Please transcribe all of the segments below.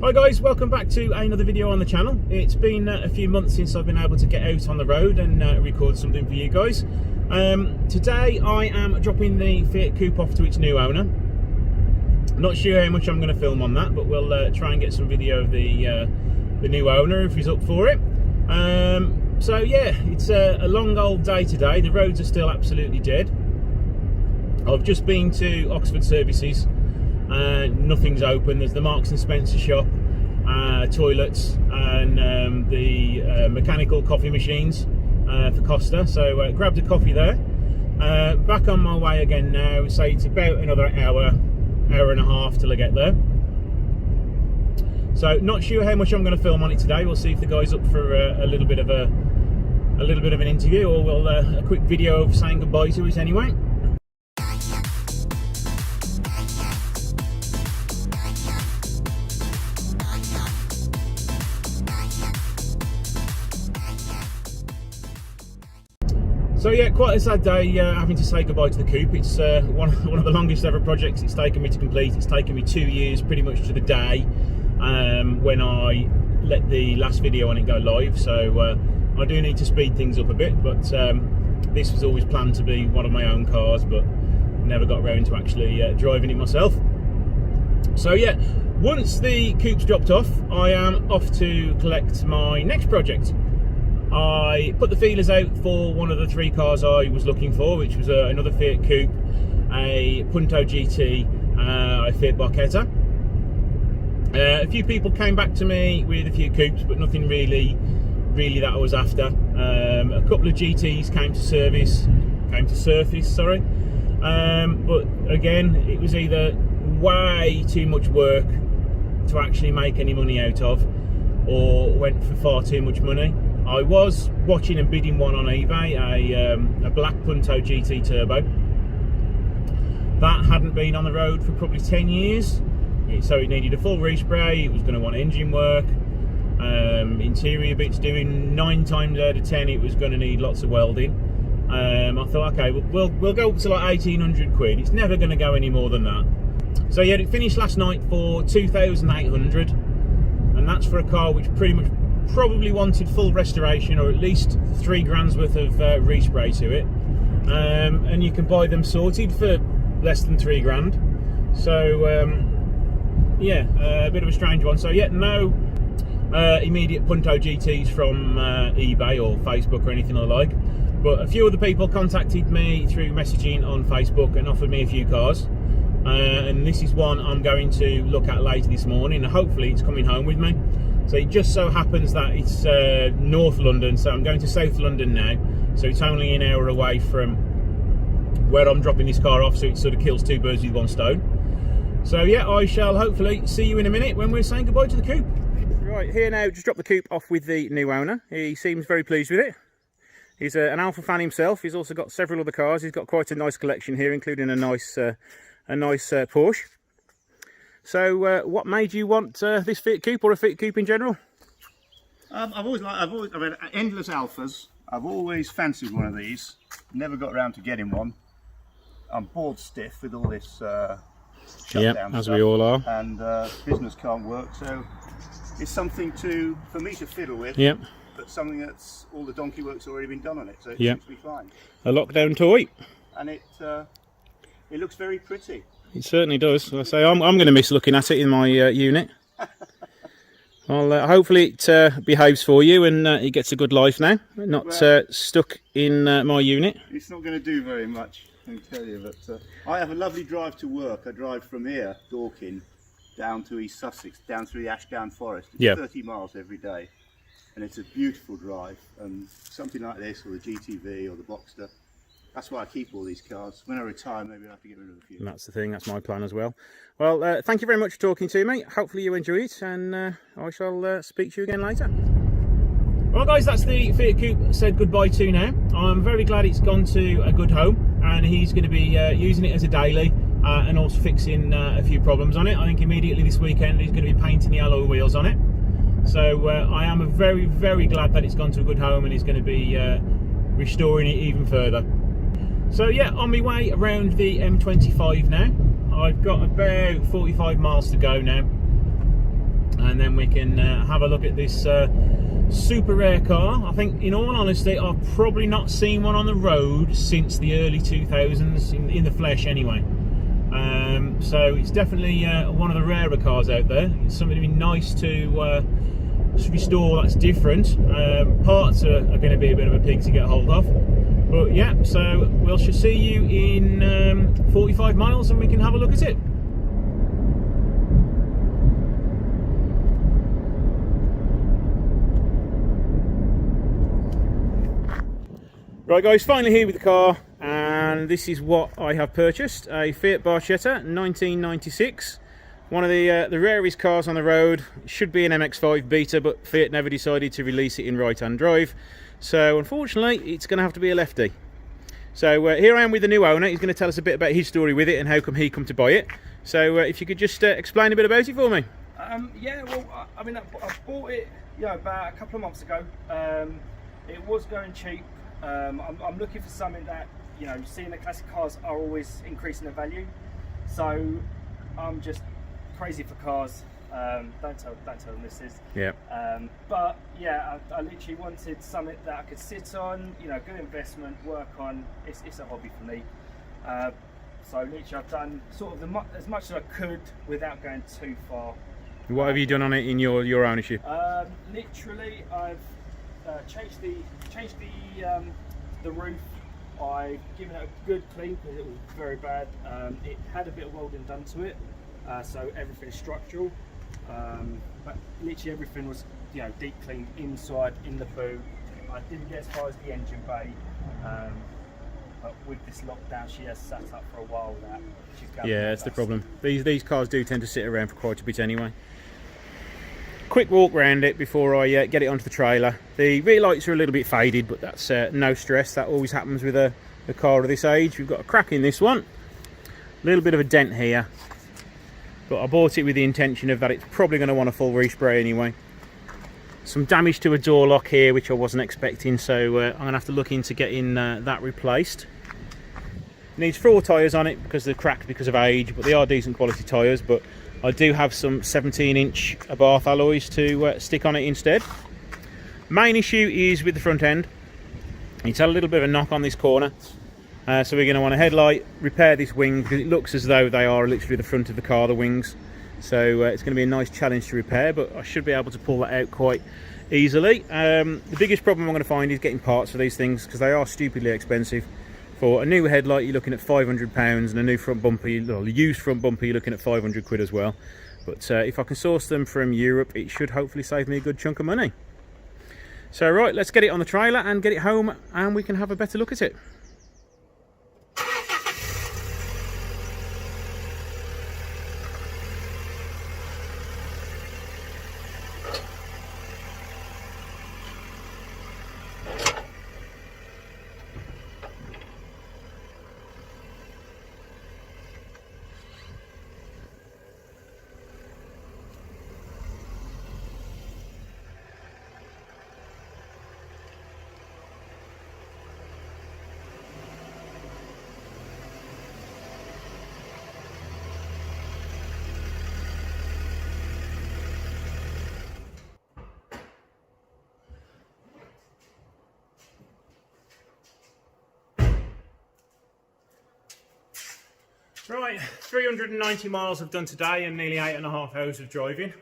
Hi guys, welcome back to another video on the channel. It's been a few months since I've been able to get out on the road and record something for you guys. Today I am dropping the Fiat Coupe off to its new owner. Not sure how much I'm going to film on that, but we'll try and get some video of the new owner if he's up for it. So yeah, it's a long old day today. The roads are still absolutely dead. I've just been to Oxford Services. Nothing's open. There's the Marks and Spencer shop, toilets, and the mechanical coffee machines for Costa. So grabbed a coffee there. Back on my way again now. So it's about another hour and a half till I get there. So not sure how much I'm going to film on it today. We'll see if the guy's up for a little bit of an interview, or we'll a quick video of saying goodbye to us anyway. So yeah, quite a sad day having to say goodbye to the Coupe. It's one of the longest ever projects it's taken me to complete. It's taken me 2 years pretty much to the day when I let the last video on it go live. So I do need to speed things up a bit, but this was always planned to be one of my own cars, but never got around to actually driving it myself. So yeah, once the Coupe's dropped off, I am off to collect my next project. I put the feelers out for one of the 3 cars I was looking for, which was another Fiat Coupe, a Punto GT, a Fiat Barchetta. A few people came back to me with a few Coupes, but nothing really that I was after. A couple of GTs came to surface, sorry. But again, it was either way too much work to actually make any money out of, or went for far too much money. I was watching and bidding one on eBay, a black Punto GT Turbo. That hadn't been on the road for probably 10 years, so it needed a full respray. It was going to want engine work, interior bits doing. 9 times out of 10 it was going to need lots of welding. I thought, okay, we'll go up to like 1,800 quid. It's never going to go any more than that. So yeah, it finished last night for 2,800, and that's for a car which pretty much probably wanted full restoration, or at least 3 grand's worth of respray to it, and you can buy them sorted for less than 3 grand. So yeah, a bit of a strange one. So yeah, no immediate Punto GTs from eBay or Facebook or anything I like, but a few other people contacted me through messaging on Facebook and offered me a few cars, and this is one I'm going to look at later this morning, and hopefully it's coming home with me. So it just so happens that it's North London, so I'm going to South London now, so it's only an hour away from where I'm dropping this car off, so it sort of kills 2 birds with 1 stone. So yeah, I shall hopefully see you in a minute when we're saying goodbye to the Coupe. Right, here now, just dropped the Coupe off with the new owner. He seems very pleased with it. He's an Alfa fan himself. He's also got several other cars. He's got quite a nice collection here, including a nice Porsche. So, what made you want this Fiat Coupe, or a Fiat Coupe in general? I've mean, endless Alphas. I've always fancied one of these. Never got around to getting one. I'm bored stiff with all this shutdown as stuff, we all are. And business can't work, so it's something for me to fiddle with. Yep. But something that's all the donkey work's already been done on it, so it yep. seems to be fine. A lockdown toy. And it looks very pretty. It certainly does. I say I'm going to miss looking at it in my unit. Well, hopefully it behaves for you and it gets a good life now. Not stuck in my unit. It's not going to do very much, I can tell you. But I have a lovely drive to work. I drive from here, Dorking, down to East Sussex, down through the Ashdown Forest. It's 30 miles every day, and it's a beautiful drive. And something like this, or the GTV, or the Boxster. That's why I keep all these cars. When I retire, maybe I'll have to get rid of a few. And that's the thing, that's my plan as well. Well, thank you very much for talking to me. Hopefully you enjoy it, and I shall speak to you again later. Well guys, that's the Fiat Coupe said goodbye to now. I'm very glad it's gone to a good home, and he's going to be using it as a daily, and also fixing a few problems on it. I think immediately this weekend he's going to be painting the alloy wheels on it. So I am very glad that it's gone to a good home, and he's going to be restoring it even further. So yeah, on my way around the M25 now. I've got about 45 miles to go now. and then we can have a look at this super rare car. I think, in all honesty, I've probably not seen one on the road since the early 2000s, in the flesh anyway. So it's definitely one of the rarer cars out there. It's something to be nice to restore that's different. Parts are going to be a bit of a pig to get hold of. But yeah, so we'll see you in 45 miles and we can have a look at it. Right guys, finally here with the car, and this is what I have purchased. A Fiat Barchetta 1996. One of the rarest cars on the road. It should be an MX-5 Beta, but Fiat never decided to release it in right-hand drive. So unfortunately, it's going to have to be a lefty. So here I am with the new owner. He's going to tell us a bit about his story with it and how come he come to buy it. So if you could just explain a bit about it for me. Yeah, well, I mean, I bought it, about a couple of months ago. It was going cheap. I'm looking for something that, seeing that classic cars are always increasing in value. So I'm just crazy for cars. Don't tell them this is. Yeah. But yeah, I literally wanted something that I could sit on, good investment, work on. It's a hobby for me. So literally I've done sort of as much as I could without going too far. What have you done on it in your ownership? Literally, I've changed the roof. I've given it a good clean because it was very bad. It had a bit of welding done to it, so everything's structural. But literally everything was, deep cleaned inside, in the boot. I didn't get as far as the engine bay, but with this lockdown, she has sat up for a while now. Yeah, that's the problem. These cars do tend to sit around for quite a bit anyway. Quick walk around it before I get it onto the trailer. The rear lights are a little bit faded, but that's no stress. That always happens with a car of this age. We've got a crack in this one. A little bit of a dent here. But I bought it with the intention of that it's probably going to want a full respray anyway. Some damage to a door lock here, which I wasn't expecting, so I'm going to have to look into getting that replaced. It needs 4 tyres on it because they're cracked because of age, but they are decent quality tyres. But I do have some 17-inch Abarth alloys to stick on it instead. Main issue is with the front end. It's had a little bit of a knock on this corner. So we're going to want a headlight, repair this wing, because it looks as though they are literally the front of the car, the wings. So it's going to be a nice challenge to repair, but I should be able to pull that out quite easily. The biggest problem I'm going to find is getting parts for these things, because they are stupidly expensive. For a new headlight, you're looking at £500, and a new front bumper, used front bumper, you're looking at 500 quid as well. But if I can source them from Europe, it should hopefully save me a good chunk of money. So right, let's get it on the trailer and get it home, and we can have a better look at it. Right, 390 miles I've done today and nearly 8.5 hours of driving.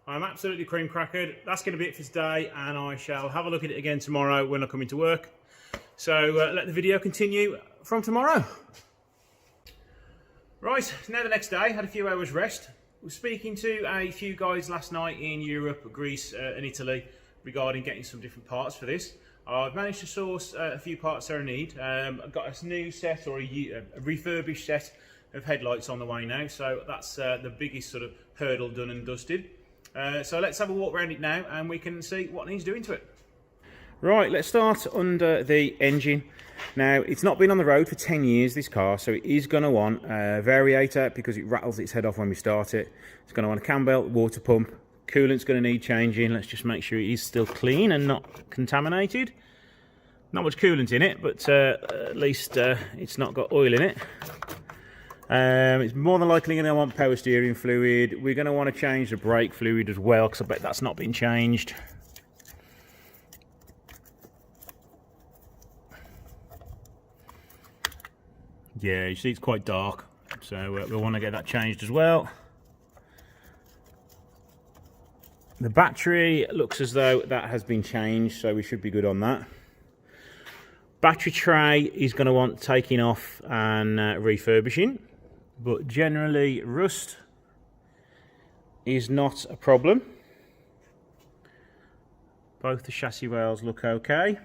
I'm absolutely cream crackered. That's going to be it for today, and I shall have a look at it again tomorrow when I come into work. So let the video continue from tomorrow. Right, now the next day, had a few hours rest. I was speaking to a few guys last night in Europe, Greece and Italy regarding getting some different parts for this. I've managed to source a few parts that I need. I've got a new set, or a refurbished set of headlights on the way now, so that's the biggest sort of hurdle done and dusted. So let's have a walk around it now and we can see what needs doing to it. Right, let's start under the engine. Now, it's not been on the road for 10 years, this car, so it is going to want a Variator because it rattles its head off when we start it. It's going to want a cam belt, water pump. Coolant's going to need changing. Let's just make sure it is still clean and not contaminated. Not much coolant in it, but at least it's not got oil in it. It's more than likely going to want power steering fluid. We're going to want to change the brake fluid as well, because I bet that's not been changed. Yeah, you see it's quite dark, so we'll want to get that changed as well. The battery looks as though that has been changed, so we should be good on that. Battery tray is going to want taking off and refurbishing, but generally rust is not a problem. Both the chassis rails look okay.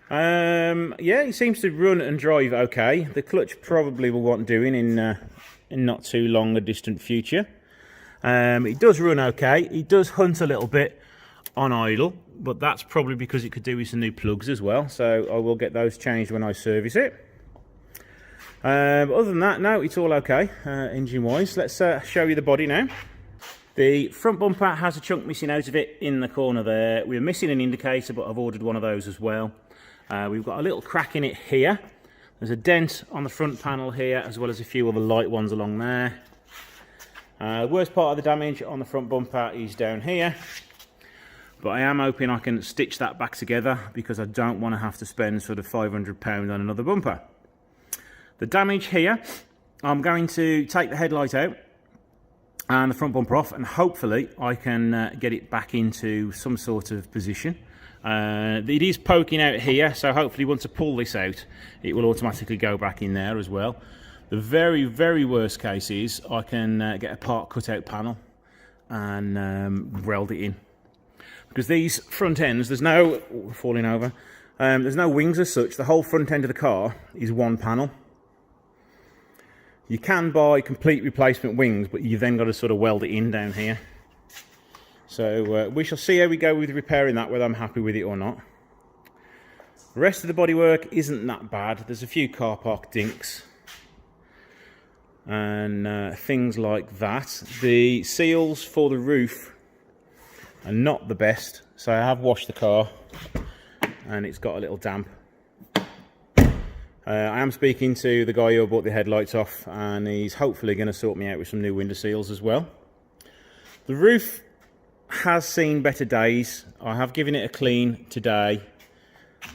Yeah, it seems to run and drive okay. The clutch probably will want doing in not too long a distant future. It does run okay. It does hunt a little bit on idle, but that's probably because it could do with some new plugs as well, so I will get those changed when I service it. But other than that, no, it's all okay engine wise. Let's show you the body now. The front bumper has a chunk missing out of it in the corner there. We're missing an indicator, but I've ordered one of those as well. We've got a little crack in it here. There's a dent on the front panel here, as well as a few other light ones along there. The worst part of the damage on the front bumper is down here, but I am hoping I can stitch that back together, because I don't want to have to spend sort of £500 on another bumper. The damage here, I'm going to take the headlight out and the front bumper off, and hopefully I can get it back into some sort of position. It is poking out here, so hopefully once I pull this out, it will automatically go back in there as well. The very, very worst case is I can get a part cut-out panel and weld it in. Because these front ends, there's no falling over. There's no wings as such. The whole front end of the car is one panel. You can buy complete replacement wings, but you've then got to sort of weld it in down here. So we shall see how we go with repairing that, whether I'm happy with it or not. The rest of the bodywork isn't that bad. There's a few car park dinks and things like that. The seals for the roof are not the best, so I have washed the car and it's got a little damp. I am speaking to the guy who bought the headlights off, and he's hopefully going to sort me out with some new window seals as well. The roof has seen better days. I have given it a clean today.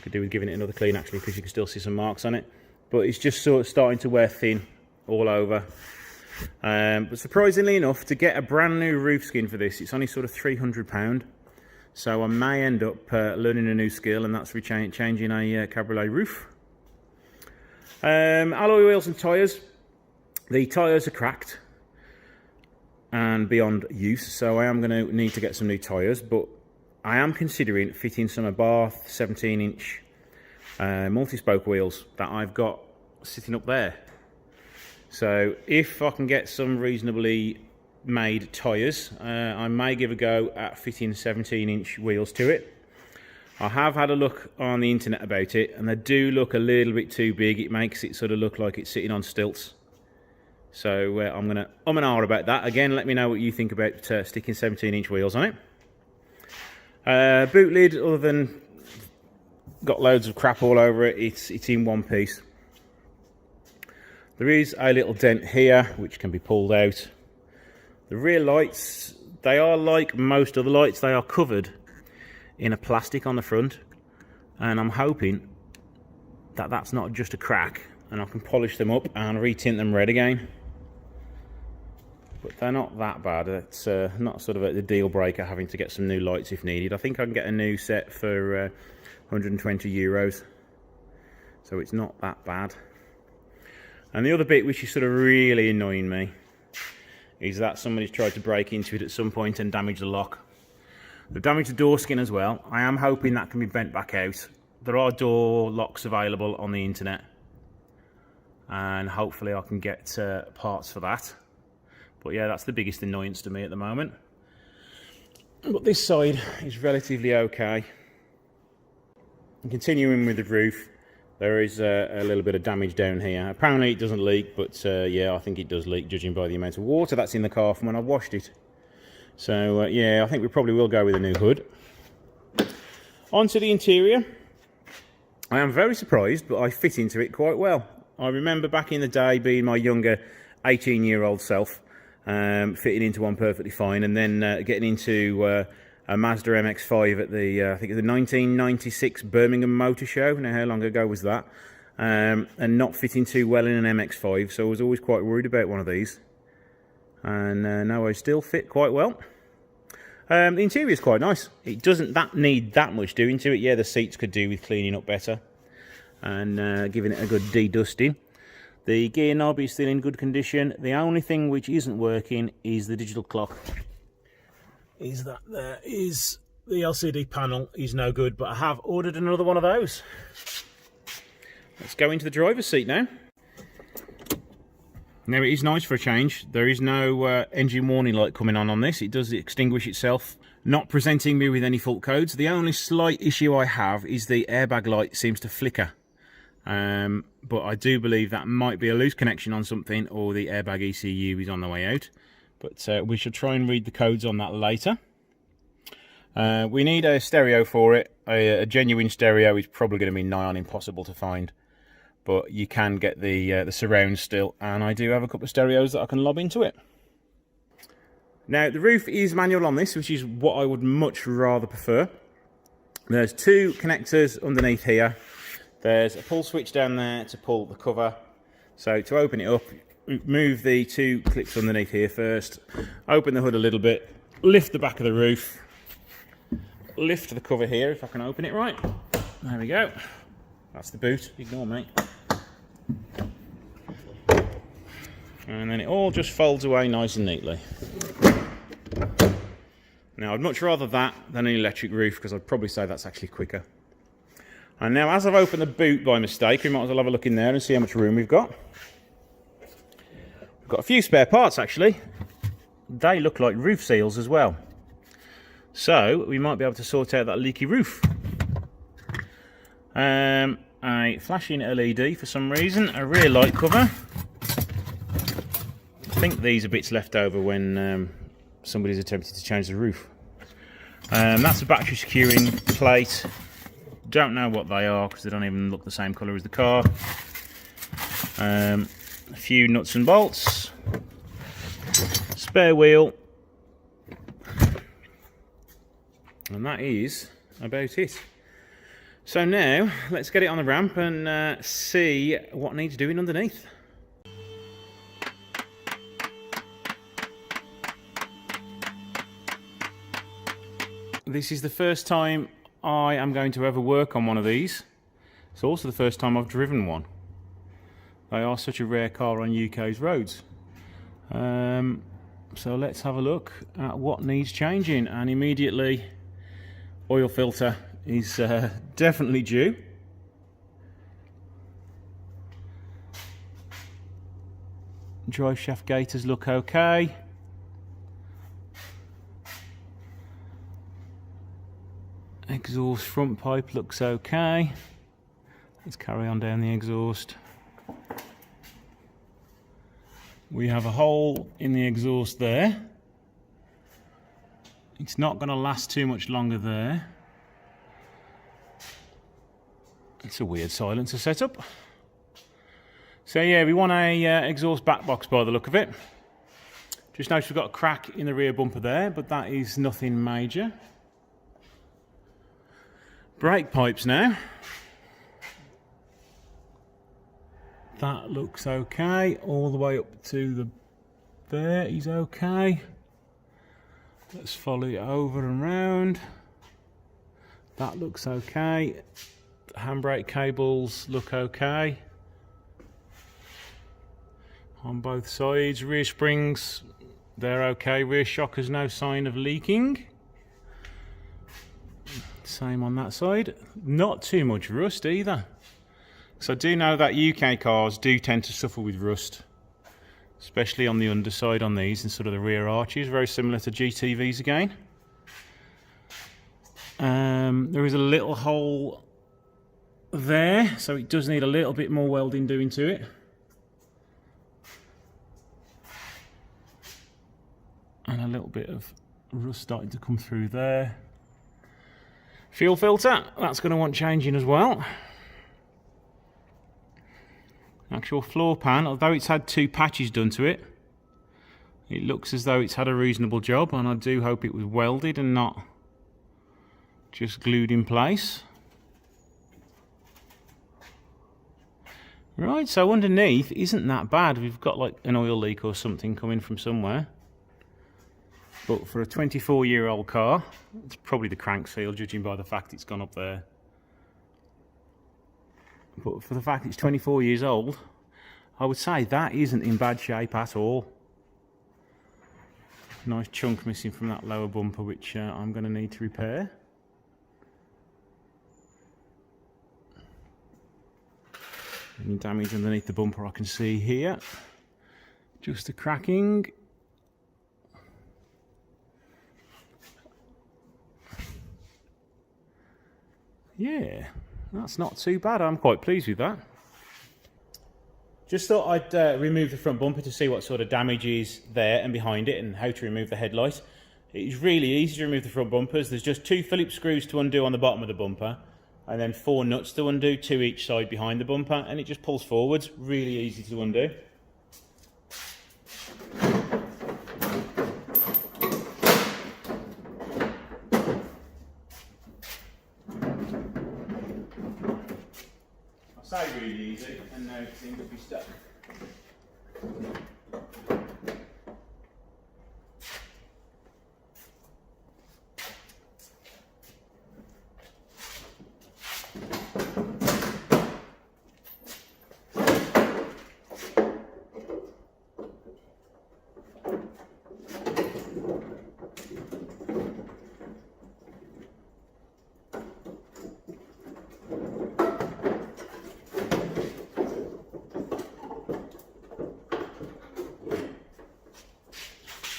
Could do with giving it another clean actually, because you can still see some marks on it, but it's just sort of starting to wear thin all over. But surprisingly enough, to get a brand new roof skin for this, it's only sort of £300. So I may end up learning a new skill, and that's changing a cabriolet roof. Alloy wheels and tyres. The tyres are cracked and beyond use, so I am going to need to get some new tyres, but I am considering fitting some Abarth 17-inch multi-spoke wheels that I've got sitting up there. So if I can get some reasonably made tyres, I may give a go at fitting 17-inch wheels to it. I have had a look on the internet about it, and they do look a little bit too big. It makes it sort of look like it's sitting on stilts. So I'm going to and ah about that. Again, let me know what you think about sticking 17-inch wheels on it. Boot lid, other than got loads of crap all over it, it's in one piece. There is a little dent here which can be pulled out. The rear lights, they are like most other lights, they are covered in a plastic on the front, and I'm hoping that that's not just a crack and I can polish them up and retint them red again. But they're not that bad. It's not sort of a deal breaker having to get some new lights if needed. I think I can get a new set for 120 euros, so it's not that bad. And the other bit which is sort of really annoying me is that somebody's tried to break into it at some point and damage the lock. They've damaged the door skin as well. I am hoping that can be bent back out. There are door locks available on the internet, and hopefully I can get parts for that. But yeah, that's the biggest annoyance to me at the moment. But this side is relatively okay. And continuing with the roof, there is a little bit of damage down here. Apparently it doesn't leak, but yeah, I think it does leak, judging by the amount of water that's in the car from when I washed it. So yeah, I think we probably will go with a new hood. Onto the interior. I am very surprised, but I fit into it quite well. I remember back in the day being my younger 18-year-old self, fitting into one perfectly fine, and then getting into a Mazda MX-5 at the, I think it was the 1996 Birmingham Motor Show. Now, how long ago was that? And not fitting too well in an MX-5, so I was always quite worried about one of these. And now I still fit quite well. The interior is quite nice. It doesn't need that much doing to it. Yeah, the seats could do with cleaning up better and giving it a good de-dusting. The gear knob is still in good condition. The only thing which isn't working is the digital clock. Is that there is the LCD panel is no good, but I have ordered another one of those. Let's go into the driver's seat now. Now, it is nice for a change. There is no engine warning light coming on this. It does extinguish itself, not presenting me with any fault codes. The only slight issue I have is the airbag light seems to flicker. But I do believe that might be a loose connection on something, or the airbag ECU is on the way out. But we shall try and read the codes on that later. We need a stereo for it. A genuine stereo is probably going to be nigh on impossible to find. But you can get the surround still, and I do have a couple of stereos that I can lob into it. Now, the roof is manual on this, which is what I would much rather prefer. There's two connectors underneath here. There's a pull switch down there to pull the cover. So to open it up, move the two clips underneath here first, open the hood a little bit, lift the back of the roof, lift the cover here if I can open it right. There we go. That's the boot, ignore me. And then it all just folds away nice and neatly. Now, I'd much rather that than an electric roof, because I'd probably say that's actually quicker. And now, as I've opened the boot by mistake, we might as well have a look in there and see how much room we've got. We've got a few spare parts, actually. They look like roof seals as well. So, we might be able to sort out that leaky roof. A flashing LED for some reason, a rear light cover. I think these are bits left over when somebody's attempted to change the roof. That's a battery securing plate. Don't know what they are because they don't even look the same colour as the car. A few nuts and bolts. Spare wheel. And that is about it. So now, let's get it on the ramp and see what needs doing underneath. This is the first time I am going to ever work on one of these. It's also the first time I've driven one. They are such a rare car on UK's roads. So let's have a look at what needs changing, and immediately oil filter is definitely due. Drive shaft gaiters look okay. Exhaust front pipe looks okay. Let's carry on down the exhaust. We have a hole in the exhaust there. It's not going to last too much longer there. It's a weird silencer setup. So yeah, we want a exhaust back box by the look of it. Just notice we've got a crack in the rear bumper there, but that is nothing major. Brake pipes now. That looks okay. All the way up to the there is okay. Let's follow it over and round. That looks okay. The handbrake cables look okay. On both sides. Rear springs, they're okay. Rear shock has no sign of leaking. Same on that side. Not too much rust either. So I do know that UK cars do tend to suffer with rust, especially on the underside on these and sort of the rear arches, very similar to GTVs again. There is a little hole there, so it does need a little bit more welding doing to it. And a little bit of rust starting to come through there. Fuel filter, that's going to want changing as well. actual floor pan, although it's had 2 patches done to it, it looks as though it's had a reasonable job, and I do hope it was welded and not just glued in place. Right, so underneath isn't that bad. We've got like an oil leak or something coming from somewhere. But for a 24-year-old car, it's probably the crank seal, judging by the fact it's gone up there. But for the fact it's 24 years old, I would say that isn't in bad shape at all. Nice chunk missing from that lower bumper, which I'm going to need to repair. Any damage underneath the bumper I can see here. Just a cracking. Yeah, that's not too bad. I'm quite pleased with that. Just thought I'd remove the front bumper to see what sort of damage is there and behind it, and how to remove the headlight. It's really easy to remove the front bumpers. There's just 2 Phillips screws to undo on the bottom of the bumper, and then 4 nuts to undo, 2 each side behind the bumper, and it just pulls forwards. Really easy to undo. I say really easy, and now it seems to be stuck.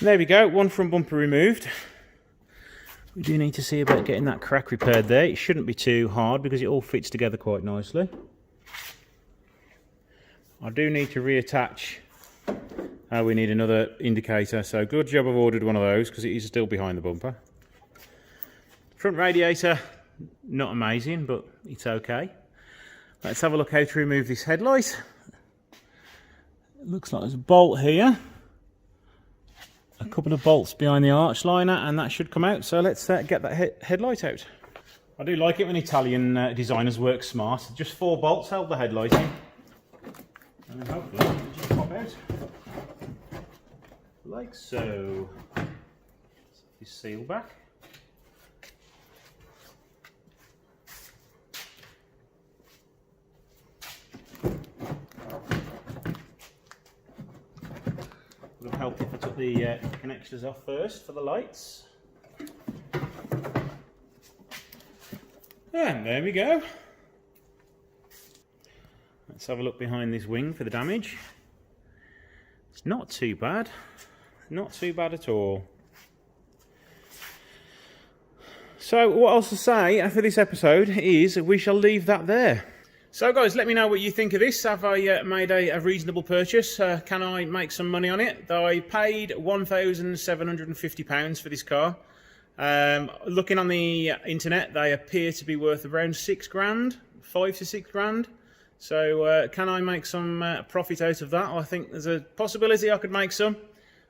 There we go, 1 front bumper removed. We do need to see about getting that crack repaired there. It shouldn't be too hard because it all fits together quite nicely. I do need to reattach. We need another indicator, so good job I've ordered one of those because it is still behind the bumper. Front radiator, not amazing, but it's okay. Let's have a look how to remove this headlight. It looks like there's a bolt here. A couple of bolts behind the arch liner, and that should come out. So let's get that headlight out. I do like it when Italian designers work smart. Just 4 bolts held the headlight in, and then hopefully it'll just pop out like so. Let's have this seal back. Would have helped if I took the connectors off first for the lights. And there we go. Let's have a look behind this wing for the damage. It's not too bad. Not too bad at all. So what else to say for this episode is we shall leave that there. So guys, let me know what you think of this. Have I made a reasonable purchase? Can I make some money on it? Though I paid £1,750 for this car. Looking on the internet, they appear to be worth around 6 grand, 5 to 6 grand. So can I make some profit out of that? I think there's a possibility I could make some.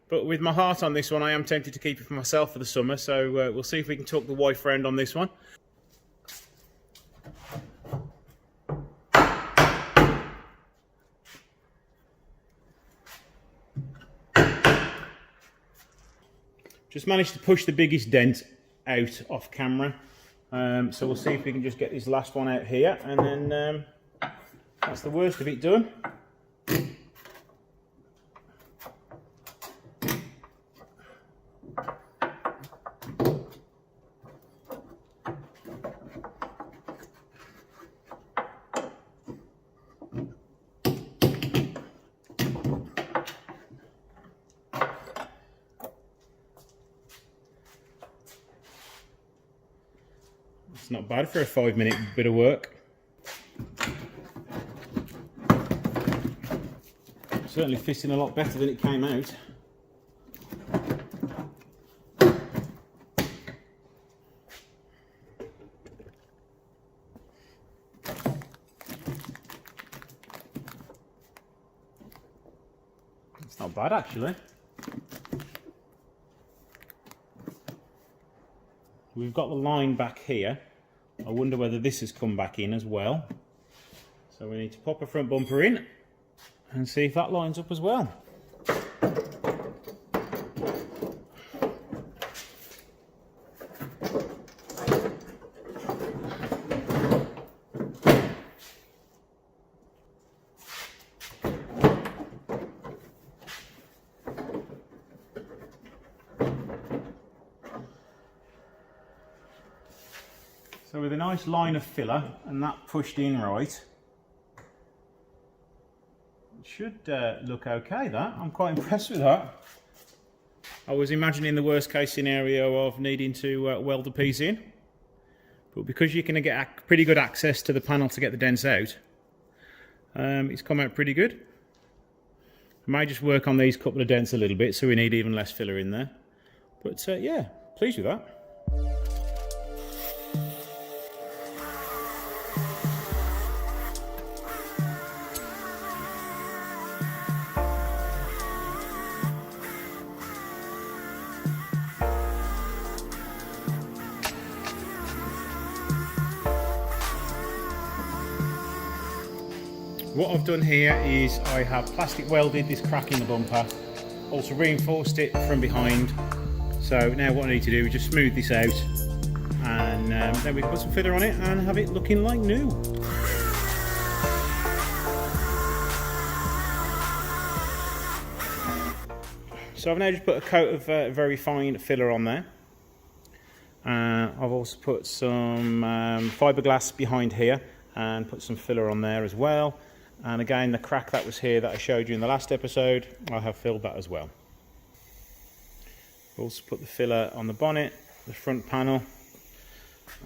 But with my heart on this one, I am tempted to keep it for myself for the summer. So we'll see if we can talk the wife round on this one. Just managed to push the biggest dent out off camera. So we'll see if we can just get this last one out here, and then that's the worst of it done. It's not bad for a 5-minute bit of work. Certainly fitting a lot better than it came out. Not bad actually. We've got the line back here. I wonder whether this has come back in as well. So we need to pop a front bumper in and see if that lines up as well. So with a nice line of filler and that pushed in right, it should look okay, that. I'm quite impressed with that. I was imagining the worst case scenario of needing to weld the piece in, but because you're going to get pretty good access to the panel to get the dents out, it's come out pretty good. I may just work on these couple of dents a little bit so we need even less filler in there. But yeah, pleased with that. What I've done here is I have plastic welded this crack in the bumper, also reinforced it from behind. So now what I need to do is just smooth this out, and then we can put some filler on it and have it looking like new. So I've now just put a coat of very fine filler on there. I've also put some fiberglass behind here and put some filler on there as well. And again, the crack that was here that I showed you in the last episode, I have filled that as well. Also put the filler on the bonnet, the front panel,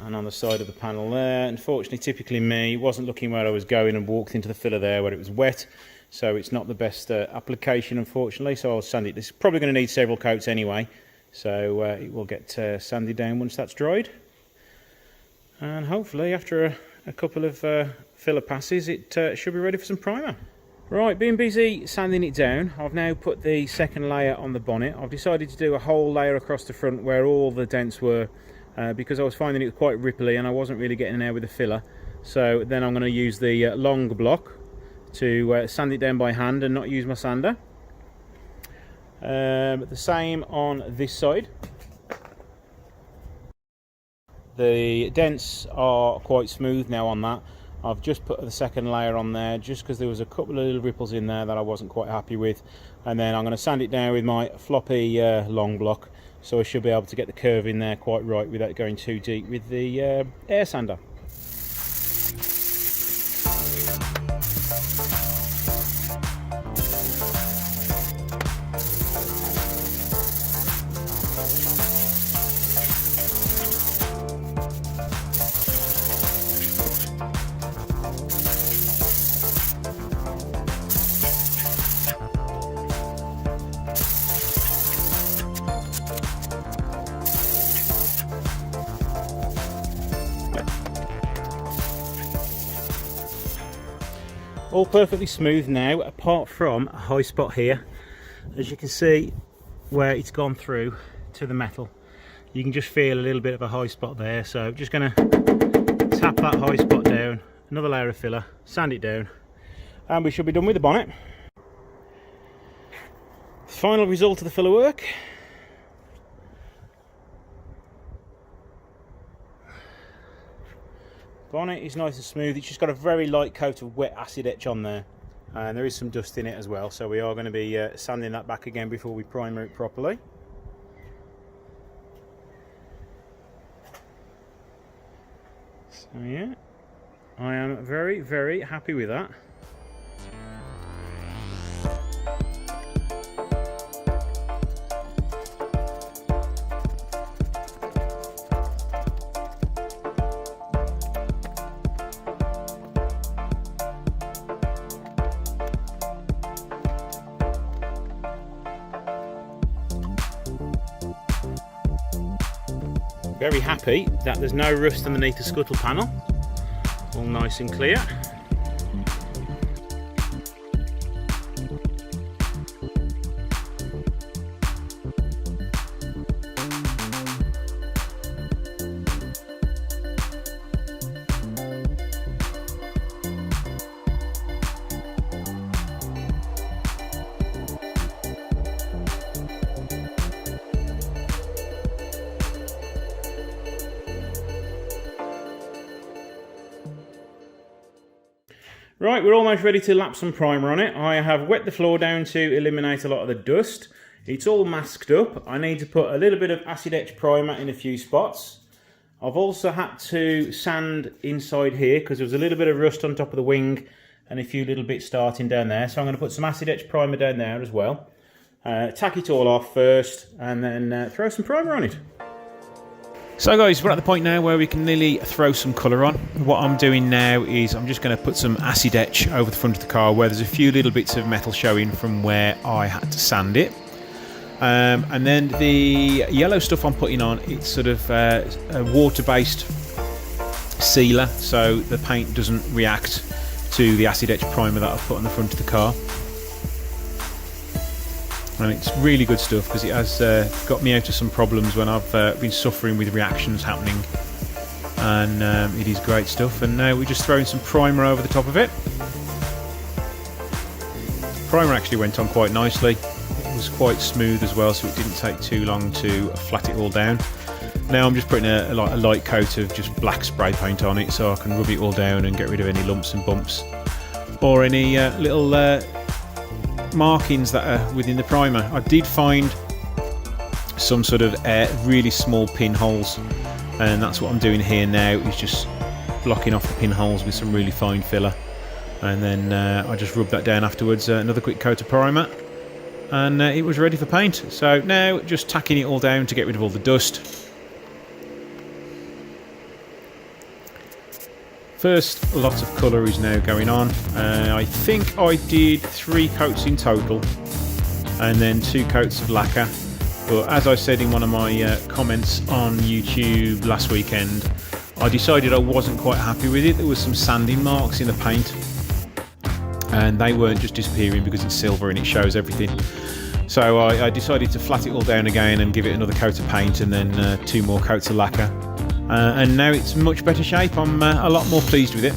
and on the side of the panel there. Unfortunately, typically me, wasn't looking where I was going and walked into the filler there where it was wet. So it's not the best application, unfortunately. So I'll sand it. This is probably going to need several coats anyway. So it will get sanded down once that's dried. And hopefully after a couple of filler passes, it should be ready for some primer. Right, being busy sanding it down, I've now put the second layer on the bonnet. I've decided to do a whole layer across the front where all the dents were, because I was finding it quite ripply and I wasn't really getting there with the filler. So then I'm going to use the long block to sand it down by hand and not use my sander. The same on this side. The dents are quite smooth now on that. I've just put the second layer on there just because there was a couple of little ripples in there that I wasn't quite happy with, and then I'm going to sand it down with my floppy long block, so I should be able to get the curve in there quite right without going too deep with the air sander. All perfectly smooth now, apart from a high spot here. As you can see, where it's gone through to the metal, you can just feel a little bit of a high spot there. So just going to tap that high spot down, another layer of filler, sand it down, and we should be done with the bonnet. Final result of the filler work. Bonnet is nice and smooth. It's just got a very light coat of wet acid etch on there, and there is some dust in it as well, so we are going to be sanding that back again before we primer it properly. So yeah, I am very, very happy with that. Very happy that there's no rust underneath the scuttle panel, all nice and clear. Right, we're almost ready to lap some primer on it. I have wet the floor down to eliminate a lot of the dust. It's all masked up. I need to put a little bit of acid etch primer in a few spots. I've also had to sand inside here because there was a little bit of rust on top of the wing and a few little bits starting down there. So I'm going to put some acid etch primer down there as well. Tack it all off first and then throw some primer on it. So guys, we're at the point now where we can nearly throw some colour on. What I'm doing now is I'm just going to put some acid etch over the front of the car where there's a few little bits of metal showing from where I had to sand it. And then the yellow stuff I'm putting on, it's sort of a water-based sealer, so the paint doesn't react to the acid etch primer that I've put on the front of the car. And it's really good stuff because it has got me out of some problems when I've been suffering with reactions happening, and it is great stuff. And now we're just throwing some primer over the top of it. Primer actually went on quite nicely. It was quite smooth as well, so it didn't take too long to flat it all down. Now I'm just putting a light coat of just black spray paint on it so I can rub it all down and get rid of any lumps and bumps or any little markings that are within the primer. I did find some sort of really small pinholes, and that's what I'm doing here now, is just blocking off the pinholes with some really fine filler, and then I just rub that down afterwards, another quick coat of primer, and it was ready for paint. So now just tacking it all down to get rid of all the dust. First lot of colour is now going on. I think I did 3 coats in total and then 2 coats of lacquer, but as I said in one of my comments on YouTube last weekend, I decided I wasn't quite happy with it. There was some sanding marks in the paint and they weren't just disappearing because it's silver and it shows everything. So I decided to flat it all down again and give it another coat of paint and then 2 more coats of lacquer. And now it's in much better shape. I'm a lot more pleased with it.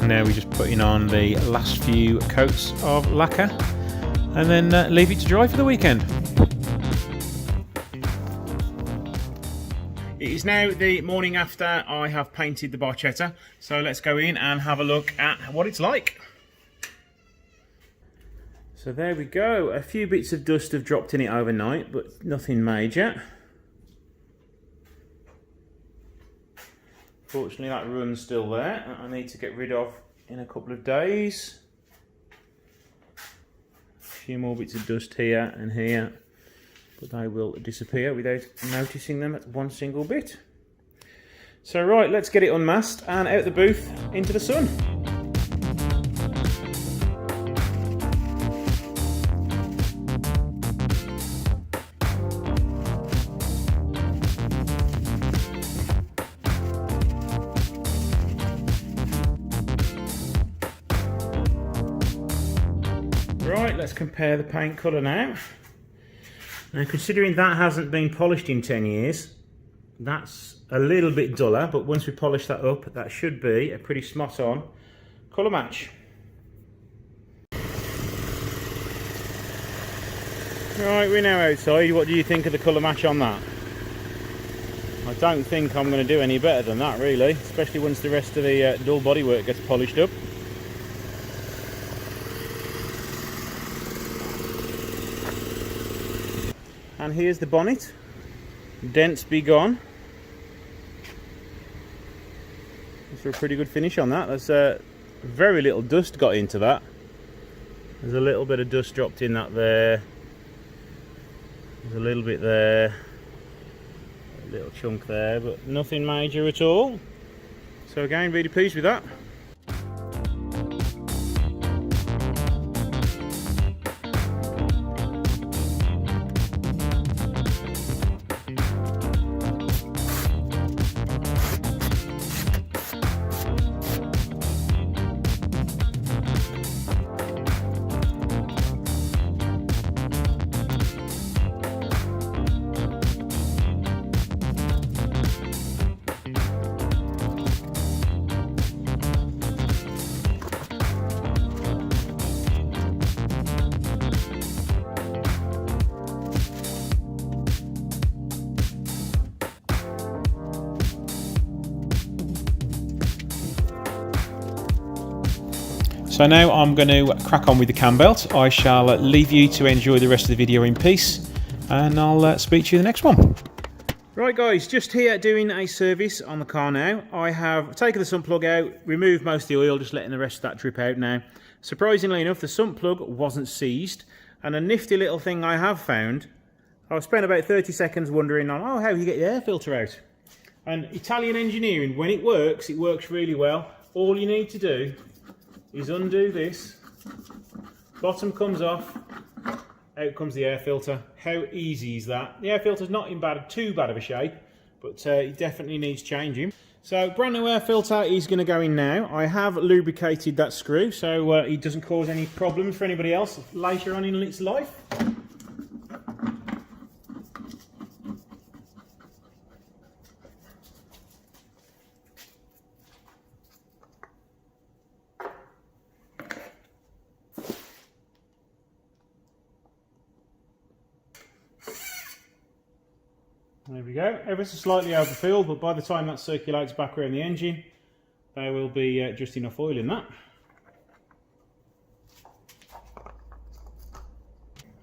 Now we're just putting on the last few coats of lacquer and then leave it to dry for the weekend. It is now the morning after I have painted the Barchetta, so let's go in and have a look at what it's like. So there we go, a few bits of dust have dropped in it overnight, but nothing major. Fortunately that run's still there, that I need to get rid of in a couple of days. A few more bits of dust here and here, but they will disappear without noticing them at one single bit. So right, let's get it unmasked and out the booth into the sun. Right, let's compare the paint colour now. Now considering that hasn't been polished in 10 years, that's a little bit duller, but once we polish that up, that should be a pretty spot on colour match. Right, we're now outside. What do you think of the colour match on that? I don't think I'm going to do any better than that really, especially once the rest of the dull bodywork gets polished up. And here's the bonnet, dents be gone. That's a pretty good finish on that. There's very little dust got into that. There's a little bit of dust dropped in that there. There's a little bit there, a little chunk there, but nothing major at all. So again, really pleased with that. So now I'm going to crack on with the cam belt. I shall leave you to enjoy the rest of the video in peace, and I'll speak to you in the next one. Right guys, just here doing a service on the car now. I have taken the sump plug out, removed most of the oil, just letting the rest of that drip out now. Surprisingly enough, the sump plug wasn't seized, and a nifty little thing I have found, I spent about 30 seconds wondering on, how you get the air filter out. And Italian engineering, when it works really well. All you need to do is undo this, bottom comes off, out comes the air filter. How easy is that? The air filter's not in too bad of a shape, but it definitely needs changing. So brand new air filter is going to go in now. I have lubricated that screw so it doesn't cause any problems for anybody else later on in its life. There we go, ever so slightly overfilled, but by the time that circulates back around the engine, there will be just enough oil in that.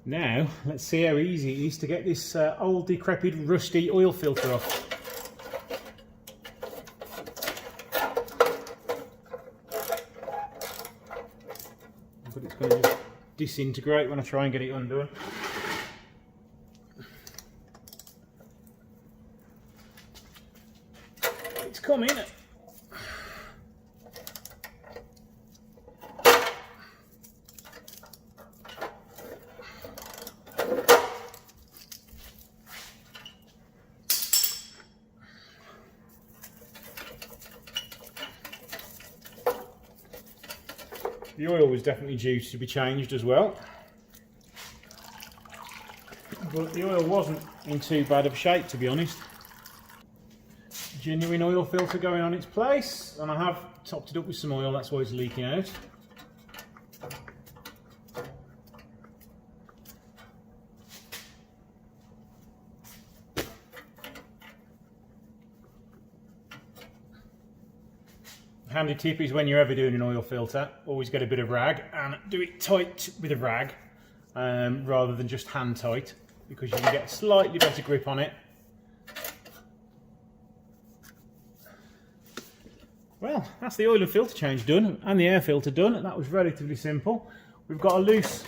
Now, let's see how easy it is to get this old, decrepit, rusty oil filter off. But it's going to just disintegrate when I try and get it undone. It's coming. The oil was definitely due to be changed as well, but the oil wasn't in too bad of shape, to be honest. Genuine oil filter going on its place, and I have topped it up with some oil, that's why it's leaking out. Handy tip is when you're ever doing an oil filter, always get a bit of rag and do it tight with a rag rather than just hand tight, because you can get a slightly better grip on it. Well, that's the oil and filter change done and the air filter done. That was relatively simple. We've got a loose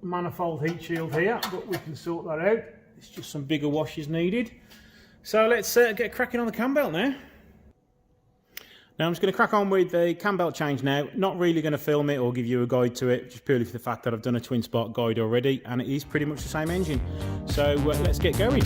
manifold heat shield here, but we can sort that out. It's just some bigger washes needed. So let's get cracking on the cam belt now. Now I'm just going to crack on with the cam belt change now. Not really going to film it or give you a guide to it, just purely for the fact that I've done a twin spark guide already and it is pretty much the same engine. So let's get going.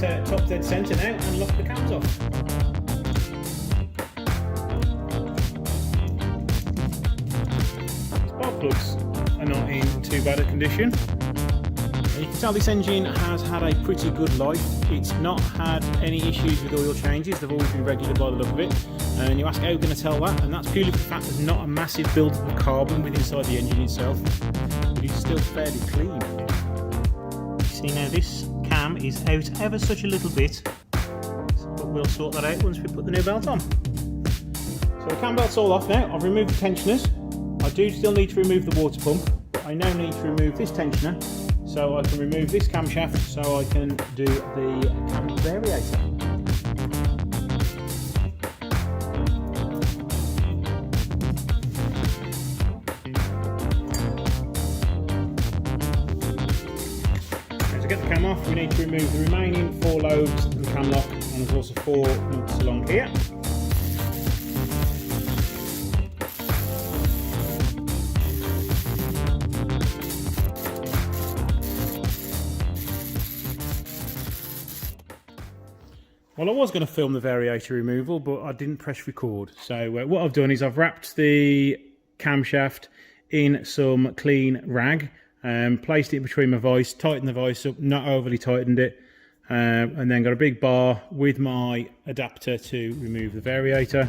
Get top dead centre now and lock the cams off. Spark plugs are not in too bad a condition. And you can tell this engine has had a pretty good life. It's not had any issues with oil changes, they've always been regular by the look of it. And you ask how you're going to tell that, and that's purely for the fact there's not a massive build-up of carbon within inside the engine itself, but it's still fairly clean. See now, this cam is out ever such a little bit, but we'll sort that out once we put the new belt on. So So the cam belt's all off now. I've removed the tensioners. I do still need to remove the water pump. I now need to remove this tensioner so I can remove this camshaft so I can do the cam variator. To get the cam off, we need to remove the remaining 4 lobes of the cam lock, and there's also 4 nuts along here. Well, I was going to film the variator removal, but I didn't press record. So what I've done is I've wrapped the camshaft in some clean rag, placed it between my vise, tightened the vise up, not overly tightened it, and then got a big bar with my adapter to remove the variator,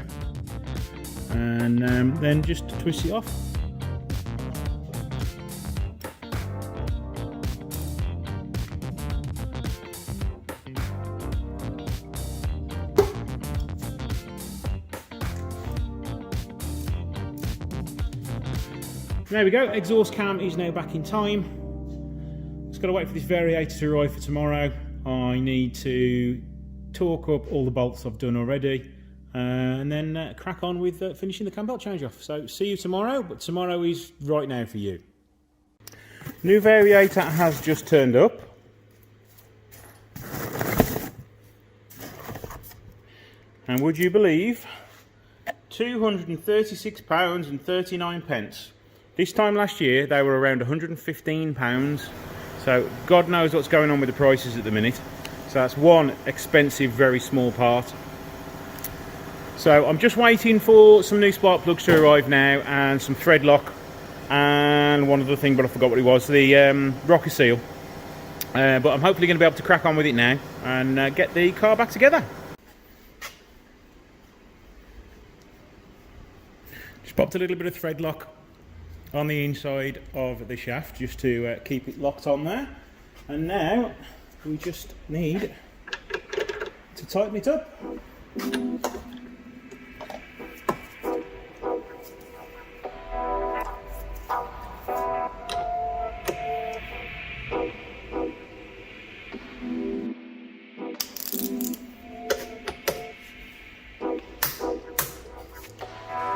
and then just twist it off. There we go, exhaust cam is now back in time. Just got to wait for this variator to arrive for tomorrow. I need to torque up all the bolts I've done already, and then crack on with finishing the cam belt change off. So see you tomorrow, but tomorrow is right now for you. New variator has just turned up. And would you believe, £236.39. This time last year they were around £115, so God knows what's going on with the prices at the minute. So that's one expensive, very small part. So I'm just waiting for some new spark plugs to arrive now, and some thread lock, and one other thing, but I forgot what it was, the rocker seal. But I'm hopefully going to be able to crack on with it now and get the car back together. Just popped a little bit of thread lock on the inside of the shaft just to keep it locked on there, and now we just need to tighten it up.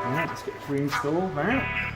Right, let's get it reinstalled now.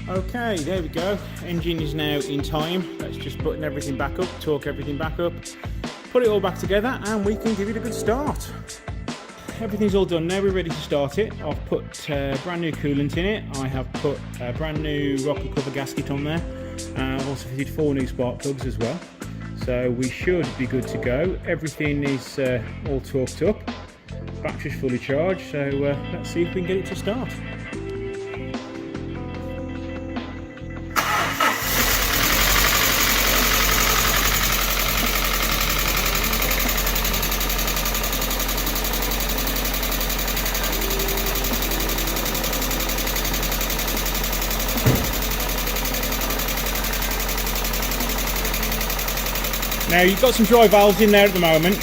Okay, there we go. Engine is now in time. Let's just button everything back up, torque everything back up, put it all back together, and we can give it a good start. everything's all done now. We're ready to start it. I've put brand new coolant in it. I have put a brand new rocker cover gasket on there. I've also fitted 4 new spark plugs as well. So we should be good to go. Everything is all torqued up. Battery's fully charged, so let's see if we can get it to start. Now you've got some dry valves in there at the moment,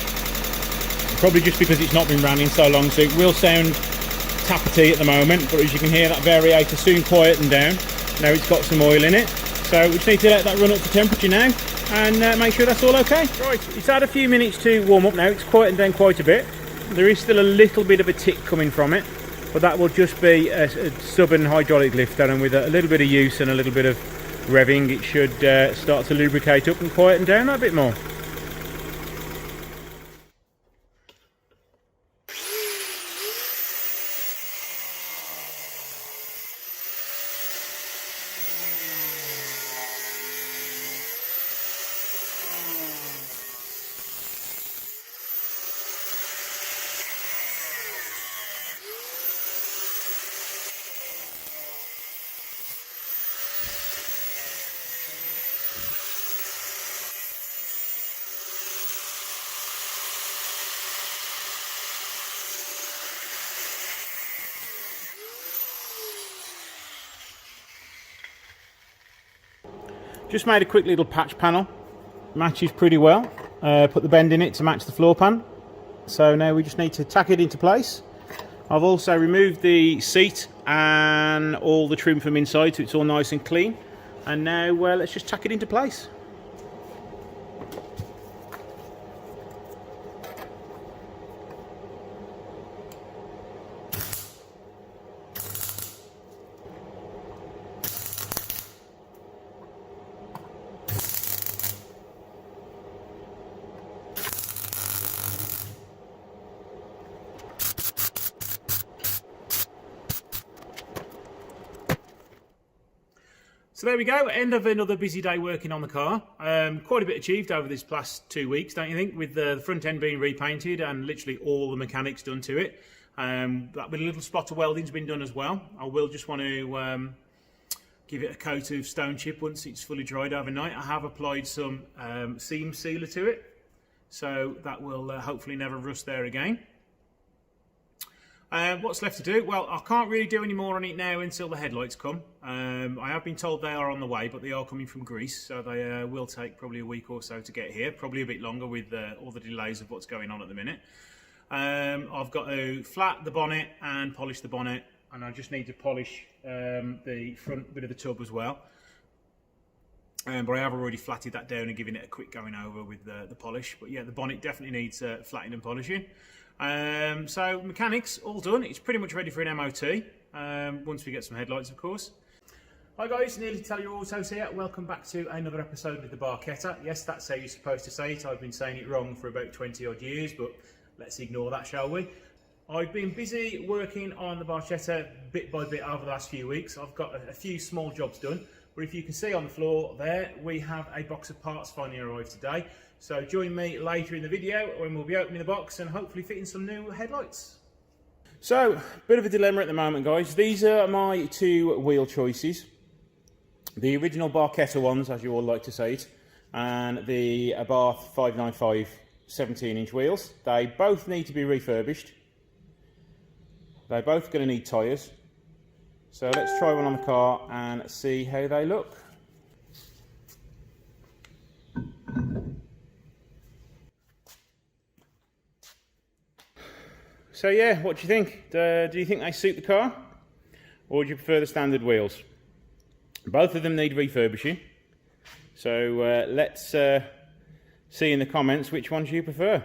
probably just because it's not been running so long, so it will sound tappety at the moment, but as you can hear, that variator soon quietened down. Now it's got some oil in it, so we just need to let that run up to temperature now and make sure that's all okay. Right, it's had a few minutes to warm up now. It's quietened down quite a bit. There is still a little bit of a tick coming from it, but that will just be a stubborn hydraulic lifter, and with a little bit of use and a little bit of revving, it should start to lubricate up and quieten down that bit more. Just made a quick little patch panel, matches pretty well. Put the bend in it to match the floor pan. So now we just need to tack it into place. I've also removed the seat and all the trim from inside, so it's all nice and clean. And now let's just tack it into place. So there we go, end of another busy day working on the car. Quite a bit achieved over this past 2 weeks, don't you think? With the front end being repainted and literally all the mechanics done to it. That with a little spot of welding's been done as well. I will just want to give it a coat of stone chip once it's fully dried overnight. I have applied some seam sealer to it, so that will hopefully never rust there again. What's left to do? Well, I can't really do any more on it now until the headlights come. I have been told they are on the way, but they are coming from Greece, so they will take probably a week or so to get here, probably a bit longer with all the delays of what's going on at the minute. I've got to flat the bonnet and polish the bonnet, and I just need to polish the front bit of the tub as well. But I have already flatted that down and given it a quick going over with the polish. But yeah, the bonnet definitely needs flattening and polishing. So mechanics all done. It's pretty much ready for an MOT once we get some headlights, of course. Hi guys, Neil Italia Autos here. Welcome back to another episode with the Barchetta. Yes, that's how you're supposed to say it. I've been saying it wrong for about 20 odd years, but let's ignore that, shall we? I've been busy working on the Barchetta bit by bit over the last few weeks. I've got a few small jobs done, but if you can see on the floor there, we have a box of parts finally arrived today. So join me later in the video when we'll be opening the box and hopefully fitting some new headlights. So, bit of a dilemma at the moment, guys. These are my two wheel choices. The original Barchetta ones, as you all like to say it, and the Abarth 595 17-inch wheels. They both need to be refurbished. They're both going to need tyres. So let's try one on the car and see how they look. So yeah, what do you think? Do you think they suit the car? Or do you prefer the standard wheels? Both of them need refurbishing. So let's see in the comments which ones you prefer.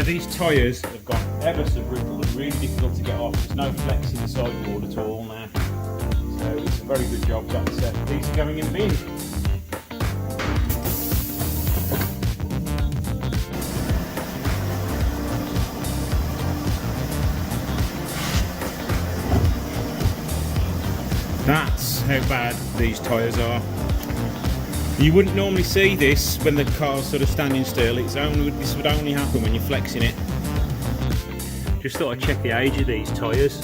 these tyres have got ever so brittle and really difficult to get off. There's no flex in the sideboard at all now. So it's a very good job that these are going in the bin. That's how bad these tyres are. You wouldn't normally see this when the car's sort of standing still. This would only happen when you're flexing it. Just thought I'd check the age of these tyres.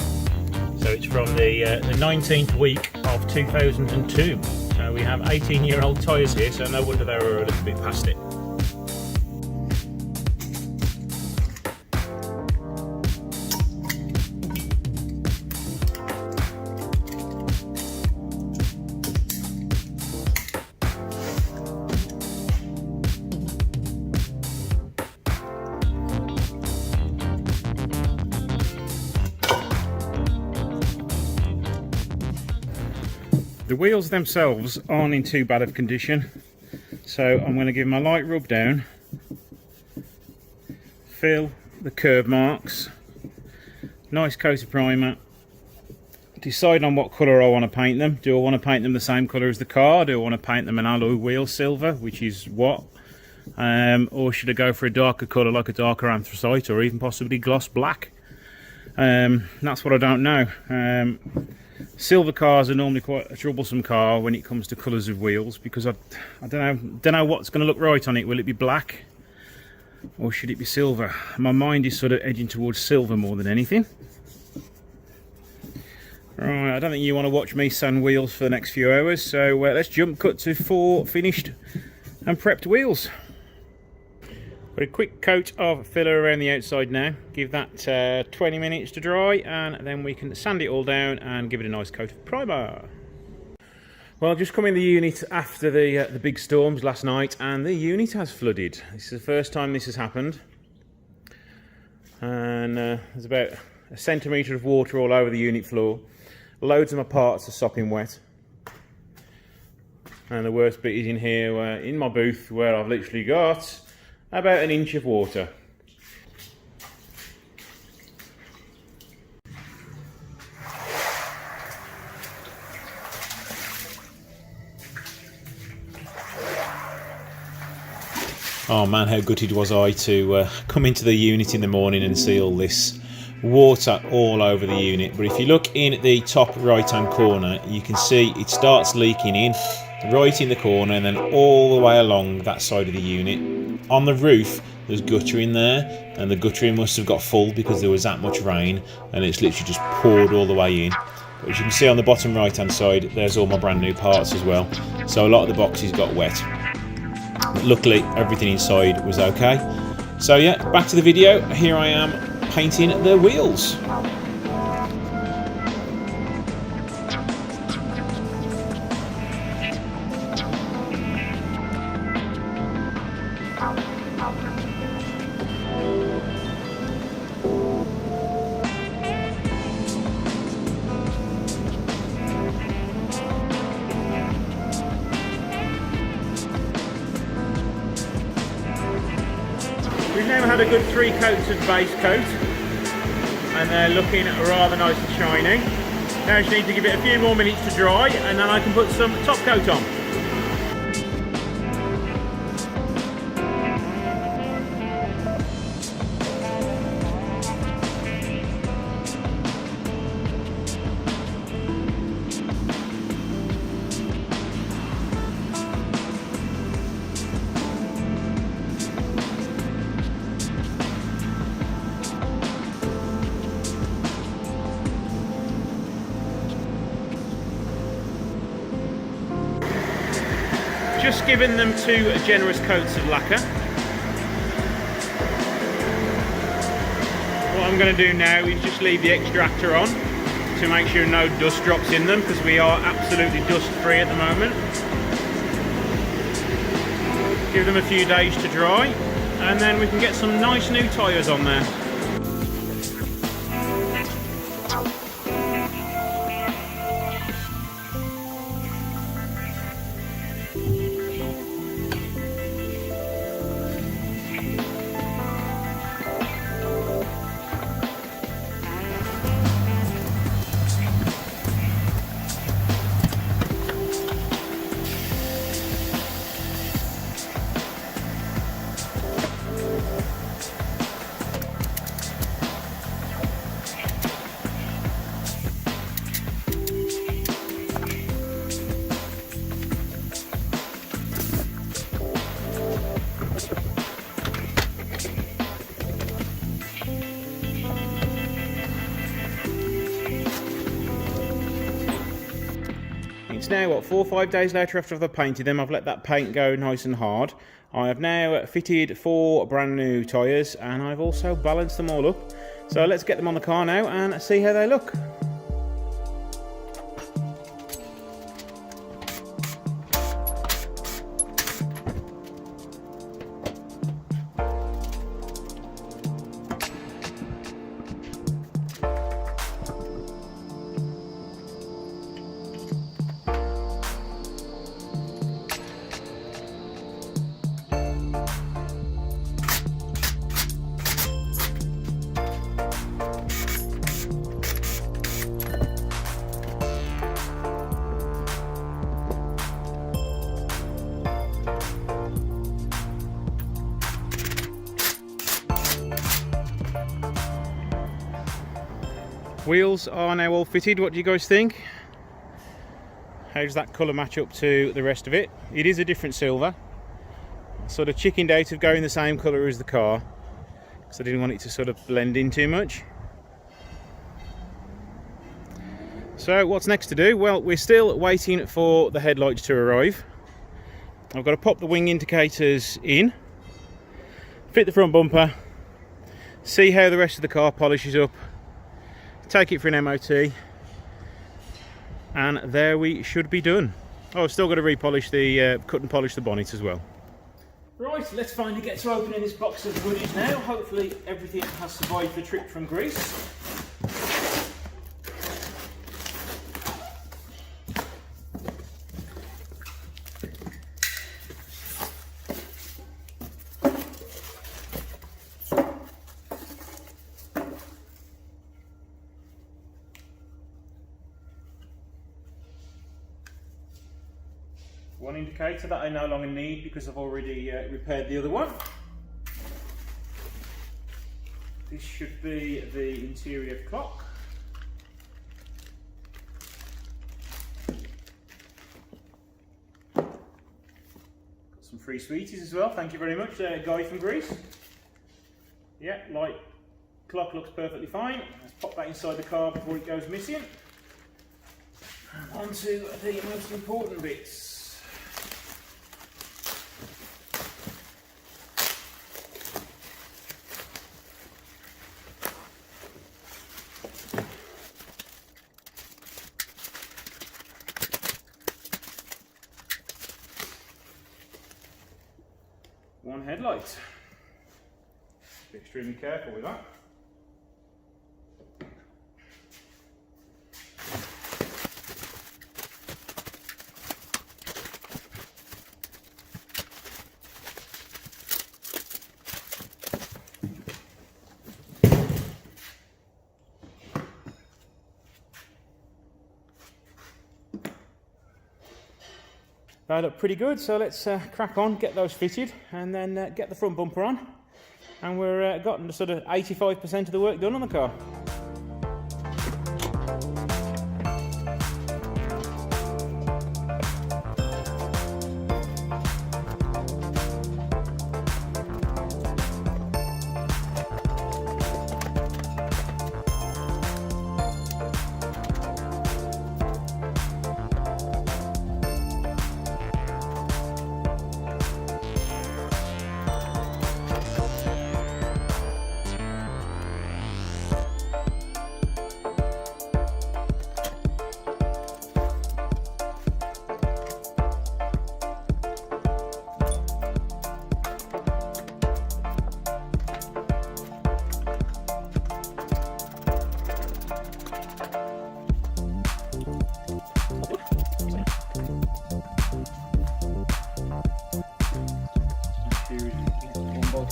So it's from the 19th week of 2002. So we have 18-year-old tyres here, so no wonder they were a little bit past it. The wheels themselves aren't in too bad of condition, so I'm going to give them a light rub down, fill the curb marks, nice coat of primer, decide on what colour I want to paint them. Do I want to paint them the same colour as the car? Do I want to paint them an alloy wheel silver, which is what? Or should I go for a darker colour like a darker anthracite, or even possibly gloss black? That's what I don't know. Silver cars are normally quite a troublesome car when it comes to colours of wheels, because I don't know what's going to look right on it. Will it be black or should it be silver? My mind is sort of edging towards silver more than anything. Right, I don't think you want to watch me sand wheels for the next few hours, so let's jump cut to 4 finished and prepped wheels. Got a quick coat of filler around the outside now. Give that 20 minutes to dry, and then we can sand it all down and give it a nice coat of primer. Well, I've just come in the unit after the big storms last night, and the unit has flooded. This is the first time this has happened, and there's about a centimetre of water all over the unit floor. Loads of my parts are sopping wet, and the worst bit is in here, in my booth, where I've literally got about 1 inch of water. Oh man, how gutted was I to come into the unit in the morning and see all this water all over the unit. But if you look in the top right hand corner, you can see it starts leaking in right in the corner and then all the way along that side of the unit. On the roof there's guttering there, and the guttering must have got full because there was that much rain, and it's literally just poured all the way in. But as you can see on the bottom right hand side, there's all my brand new parts as well, so a lot of the boxes got wet. But luckily everything inside was okay. So yeah, back to the video. Here I am painting the wheels. We've now had a good 3 coats of base coat, and they're looking rather nice and shiny. Now I just need to give it a few more minutes to dry, and then I can put some top coat on. Just giving them 2 generous coats of lacquer. What I'm going to do now is just leave the extractor on to make sure no dust drops in them, because we are absolutely dust free at the moment. Give them a few days to dry, and then we can get some nice new tyres on there. it's now, what, 4 or 5 days later after I've painted them. I've let that paint go nice and hard. I have now fitted 4 brand new tyres, and I've also balanced them all up. So let's get them on the car now and see how they look. Wheels are now all fitted. What do you guys think? How does that colour match up to the rest of it? It is a different silver. Sort of chickened out of going the same colour as the car, because I didn't want it to sort of blend in too much. So what's next to do? Well, we're still waiting for the headlights to arrive. I've got to pop the wing indicators in, fit the front bumper, see how the rest of the car polishes up, take it for an MOT, and there we should be done. Oh, I've still got to repolish the, cut and polish the bonnet as well. Right, let's finally get to opening this box of goodies now. Hopefully everything has survived the trip from Greece. One indicator that I no longer need because I've already repaired the other one. This should be the interior clock. Got some free sweeties as well, thank you very much, Guy from Greece. Yeah, light clock looks perfectly fine. Let's pop that inside the car before it goes missing. And on to the most important bits. One headlight. Be extremely careful with that. They look pretty good, so let's crack on, get those fitted, and then get the front bumper on, and we're gotten sort of 85% of the work done on the car.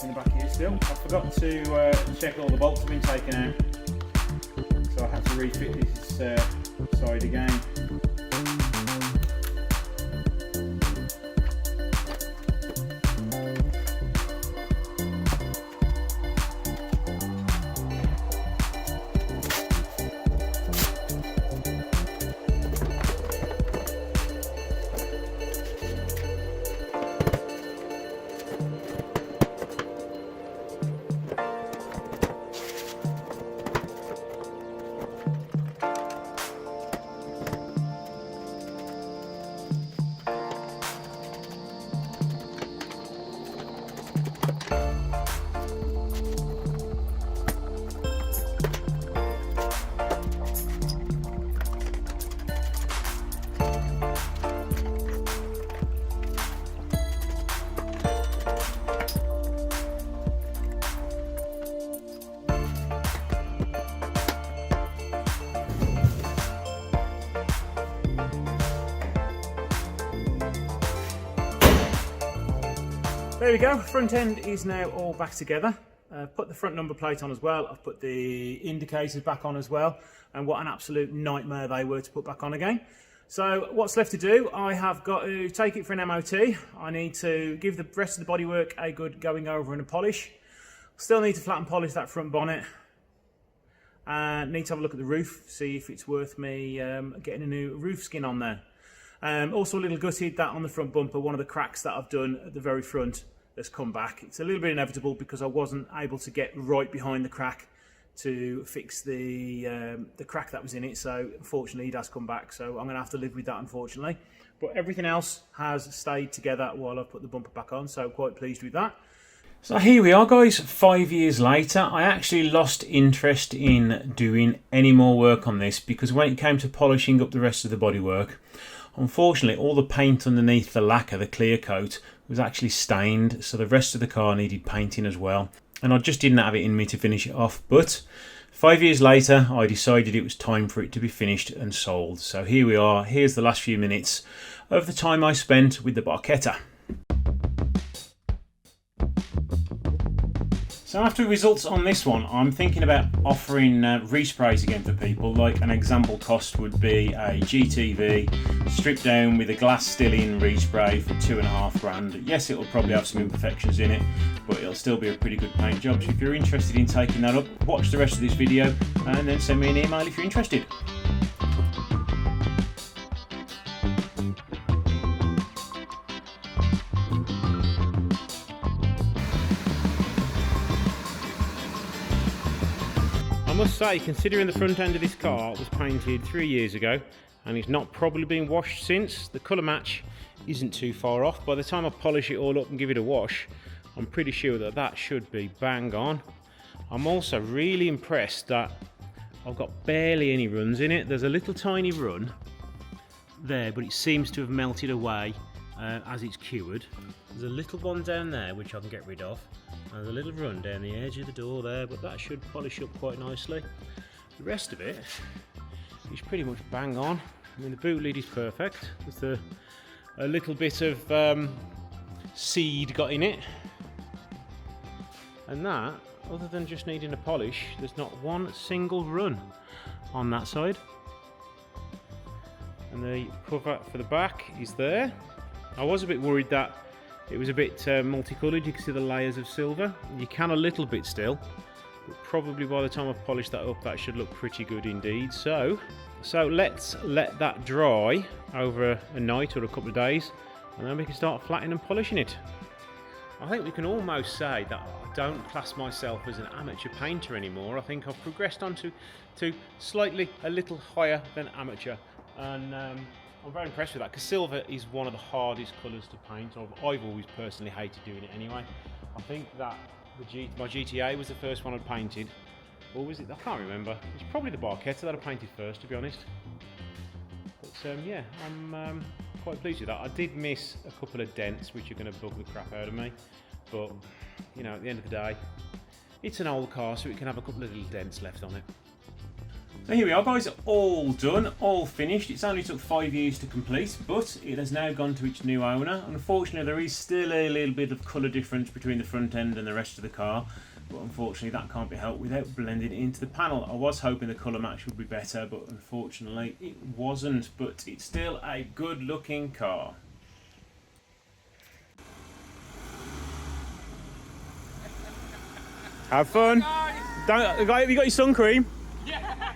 In the back here still. I forgot to check all the bolts have been taken out, so I had to refit this side again. There we go, front end is now all back together. Put the front number plate on as well. I've put the indicators back on as well, and what an absolute nightmare they were to put back on again. So what's left to do, I have got to take it for an MOT. I need to give the rest of the bodywork a good going over and a polish. Still need to flatten polish that front bonnet. Need to have a look at the roof, see if it's worth me getting a new roof skin on there. Also a little gutted that on the front bumper, one of the cracks that I've done at the very front has come back. It's a little bit inevitable because I wasn't able to get right behind the crack to fix the crack that was in it, so unfortunately it has come back, so I'm going to have to live with that, unfortunately. But everything else has stayed together while I've put the bumper back on, so quite pleased with that. So here we are, guys, 5 years later. I actually lost interest in doing any more work on this because when it came to polishing up the rest of the bodywork, unfortunately all the paint underneath the lacquer, the clear coat, was actually stained, so the rest of the car needed painting as well. And I just didn't have it in me to finish it off, but 5 years later I decided it was time for it to be finished and sold. So here we are, here's the last few minutes of the time I spent with the Barchetta. So after results on this one, I'm thinking about offering resprays again for people. Like an example cost would be a GTV stripped down with a glass still in respray for £2,500. Yes, it'll probably have some imperfections in it, but it'll still be a pretty good paint job. So if you're interested in taking that up, watch the rest of this video and then send me an email if you're interested. I must say, considering the front end of this car was painted 3 years ago and it's not probably been washed since, the colour match isn't too far off. By the time I polish it all up and give it a wash, I'm pretty sure that that should be bang on. I'm also really impressed that I've got barely any runs in it. There's a little tiny run there, but it seems to have melted away as it's cured. There's a little one down there which I can get rid of. There's a little run down the edge of the door there, but that should polish up quite nicely. The rest of it is pretty much bang on. I mean, the boot lid is perfect. There's a little bit of seed got in it. And that, other than just needing a polish, there's not one single run on that side. And the cover for the back is there. I was a bit worried that it was a bit multicoloured. You can see the layers of silver. You can a little bit still, but probably by the time I've polished that up, that should look pretty good indeed. So let's let that dry over a night or a couple of days, and then we can start flattening and polishing it. I think we can almost say that I don't class myself as an amateur painter anymore. I think I've progressed on to slightly a little higher than amateur, and I'm very impressed with that because silver is one of the hardest colours to paint. I've always personally hated doing it anyway. I think that my GTA was the first one I'd painted. Or was it? I can't remember. It's probably the Barchetta that I painted first, to be honest. But yeah, I'm quite pleased with that. I did miss a couple of dents which are going to bug the crap out of me. But, you know, at the end of the day, it's an old car, so it can have a couple of little dents left on it. So here we are, guys, all done, all finished. It's only took 5 years to complete, but it has now gone to its new owner. Unfortunately, there is still a little bit of colour difference between the front end and the rest of the car, but unfortunately that can't be helped without blending it into the panel. I was hoping the colour match would be better, but unfortunately it wasn't, but it's still a good looking car. Have fun. Have you got your sun cream? Yeah.